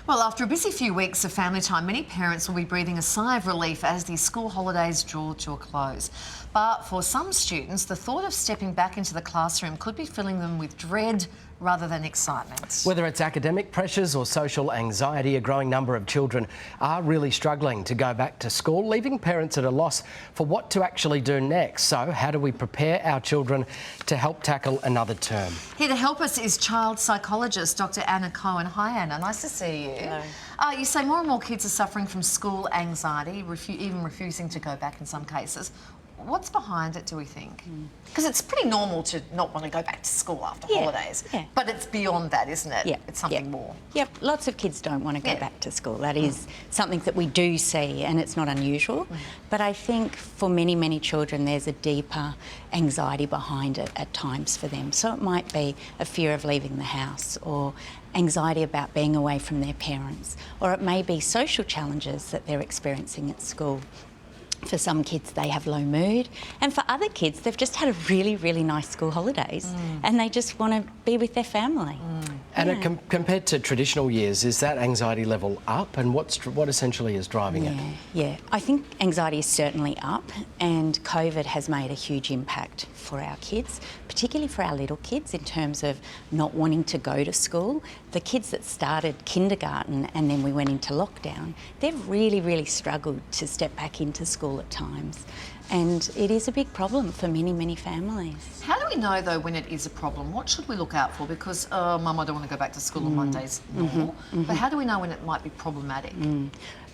Well, after a busy few weeks of family time, many parents will be breathing a sigh of relief as the school holidays draw to a close. But for some students, the thought of stepping back into the classroom could be filling them with dread rather than excitement. Whether it's academic pressures or social anxiety, a growing number of children are really struggling to go back to school, leaving parents at a loss for what to actually do next. So how do we prepare our children to help tackle another term? Here to help us is child psychologist Dr. Anna Cohen. Hi Anna, nice to see you. Hello. You say more and more kids are suffering from school anxiety, even refusing to go back in some cases. What's behind it, do we think? Because it's pretty normal to not want to go back to school after holidays. Yeah. But it's beyond that, isn't it? Yeah. It's something more. Yep, lots of kids don't want to go back to school. That is something that we do see, and it's not unusual. But I think for many, many children, there's a deeper anxiety behind it at times for them. So it might be a fear of leaving the house, or anxiety about being away from their parents, or it may be social challenges that they're experiencing at school. For some kids, they have low mood, and for other kids, they've just had a really, really nice school holidays and they just want to be with their family. And compared to traditional years, is that anxiety level up, and what essentially is driving it? Yeah, I think anxiety is certainly up, and COVID has made a huge impact for our kids, particularly for our little kids in terms of not wanting to go to school. The kids that started kindergarten and then we went into lockdown, they've really, really struggled to step back into school at times. And it is a big problem for many, many families. How do we know, though, when it is a problem? What should we look out for? Because, Mum, I don't want to go back to school on Mondays, normal. But how do we know when it might be problematic?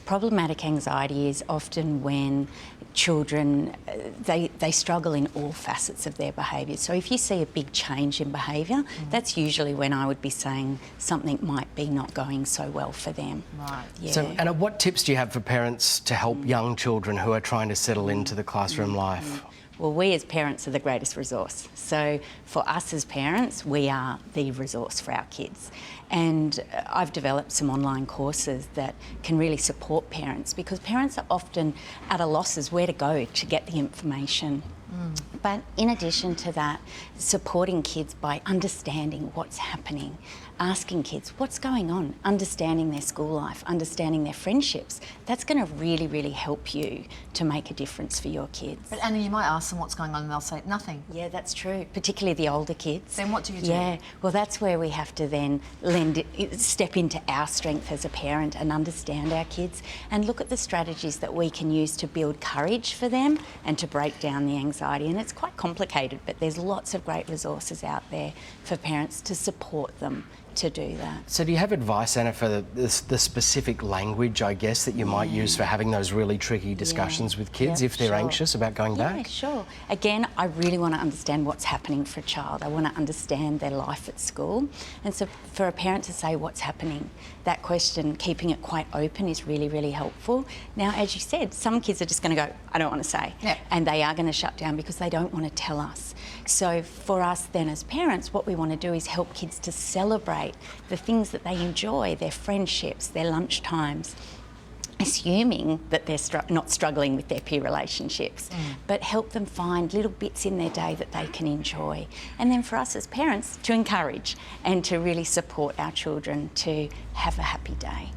Problematic anxiety is often when children, they struggle in all facets of their behaviour. So if you see a big change in behaviour, that's usually when I would be saying something might be not going so well for them. Right. Yeah. So, Anna, what tips do you have for parents to help young children who are trying to settle into the classroom life? Well, we as parents are the greatest resource. So for us as parents, we are the resource for our kids. And I've developed some online courses that can really support parents, because parents are often at a loss as where to go to get the information. But in addition to that, supporting kids by understanding what's happening, asking kids what's going on, understanding their school life, understanding their friendships, that's going to really, really help you to make a difference for your kids. But Anna, you might ask them what's going on and they'll say nothing. Yeah, that's true, particularly the older kids. Then what do you do? Yeah, well, that's where we have to then step into our strength as a parent and understand our kids and look at the strategies that we can use to build courage for them and to break down the anxiety. And it's quite complicated, but there's lots of great resources out there for parents to support them to do that. So do you have advice, Anna, for the specific language, I guess, that you might use for having those really tricky discussions with kids if they're anxious about going back? Yeah, sure. Again, I really want to understand what's happening for a child. I want to understand their life at school. And so for a parent to say what's happening, that question, keeping it quite open, is really, really helpful. Now, as you said, some kids are just going to go, I don't want to say. Yeah. And they are going to shut down because they don't want to tell us. So for us then as parents, what we want to do is help kids to celebrate the things that they enjoy, their friendships, their lunch times, assuming that they're not struggling with their peer relationships, but help them find little bits in their day that they can enjoy. And then for us as parents, to encourage and to really support our children to have a happy day.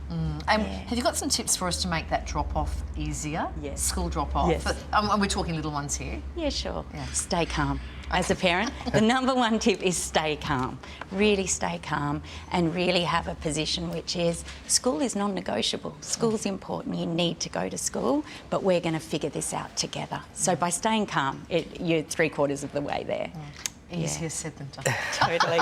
Have you got some tips for us to make that drop-off easier? Yes. School drop-off? Yes. But, we're talking little ones here. Yeah, sure. Yeah. Stay calm. As a parent, the number one tip is stay calm. Really stay calm and really have a position which is school is non-negotiable. School's important. You need to go to school, but we're going to figure this out together. So by staying calm, you're 3/4 of the way there. Easier said than done. Totally.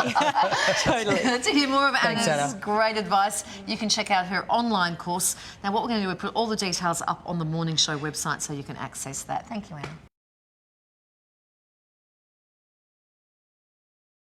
Totally. To hear more of Anna's Anna. great advice, you can check out her online course. Now, what we're going to do is put all the details up on the Morning Show website so you can access that. Thank you, Anna.